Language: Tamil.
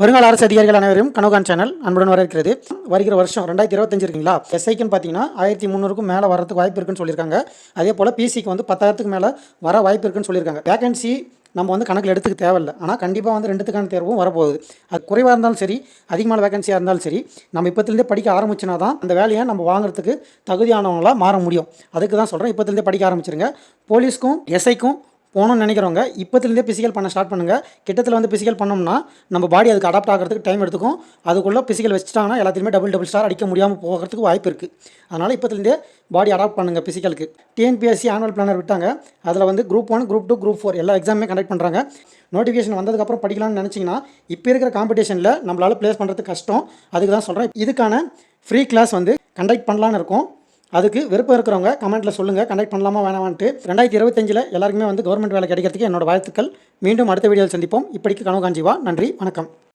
வருங்கால அரசு அதிகாரிகள் அனைவரும் கனவுகான் சேனல் அன்புடன் வரவேற்கிறது. வருகிற வருஷம் 2025 இருக்குங்களா, எஸ்ஐக்குன்னு பார்த்தீங்கன்னா 1300க்கும் மேலே வரதுக்கு வாய்ப்பு இருக்குன்னு சொல்லியிருக்காங்க. அதே போல் பிசிக்கு வந்து 10,000க்கு மேலே வர வாய்ப்பு இருக்குன்னு சொல்லியிருக்காங்க. வேகன்சி நம்ம வந்து கணக்கில் எடுத்துக்க தேவையில்லை. ஆனால் கண்டிப்பாக வந்து 2த்துக்கான தேர்வும் வரப்போகுது. அது குறைவாக இருந்தாலும் சரி, அதிகமான வேகன்சியாக இருந்தாலும் சரி, நம்ம இப்போத்துலேருந்தே படிக்க ஆரம்பிச்சினா தான் அந்த வேலையை நம்ம வாங்குறதுக்கு தகுதியானவங்களாக மாற முடியும். அதுக்கு தான் சொல்கிறேன், இப்போத்துலேருந்தே படிக்க ஆரம்பிச்சிருங்க. போலீஸ்க்கும் எஸ்ஐக்கும் போகணும்னு நினைக்கிறவங்க இப்போத்துலேருந்தே பிசிக்கல் பண்ண ஸ்டார்ட் பண்ணுங்கள். கிட்டத்தில் வந்து பிசிக்கல் பண்ணோம்னா நம்ம பாடி அதுக்கு அடாப்ட் ஆகிறதுக்கு டைம் எடுத்துக்கும். அதுக்குள்ளே பிசிக்கல் வச்சுட்டாங்கன்னா எல்லாத்தையுமே டபுள் ஸ்டார் அடிக்க முடியாமல் போகிறதுக்கு வாய்ப்பு இருக்குது. அதனால் இப்போத்துலேருந்தே பாடி அடாப்ட் பண்ணுங்கள் பிசிக்கலுக்கு. டிஎன்பிஎஸ்சி ஆனுவல் பிளானர் விட்டாங்க. அதில் வந்து குரூப் 1, குரூப் 2, குரூப் 4 எல்லா எக்ஸாமே கண்டக்ட் பண்ணுறாங்க. நோட்டிஃபிகேஷன் வந்ததுக்கப்புறம் படிக்கலாம்னு நினச்சிங்கன்னா இப்போ இருக்கிற காம்படிஷனில் நம்மளால் ப்ளேஸ் பண்ணுறதுக்கு கஷ்டம். அதுக்கு தான் சொல்கிறேன், இதுக்கான ஃப்ரீ கிளாஸ் வந்து கண்டக்ட் பண்ணலான்னு இருக்கோம். அதுக்கு விருப்பம் இருக்கிறவங்க கமெண்ட்டில் சொல்லுங்கள், கண்டக்ட் பண்ணலாமா வேணாமான்ட்டு. 2025 எல்லாருக்குமே வந்து கவர்மெண்ட் வேலை கிடைக்கிறதுக்கு என்னோட வாழ்த்துக்கள். மீண்டும் அடுத்த வீடியோவில் சந்திப்போம். இப்படிக்கு கனவு காஞ்சிவா. நன்றி, வணக்கம்.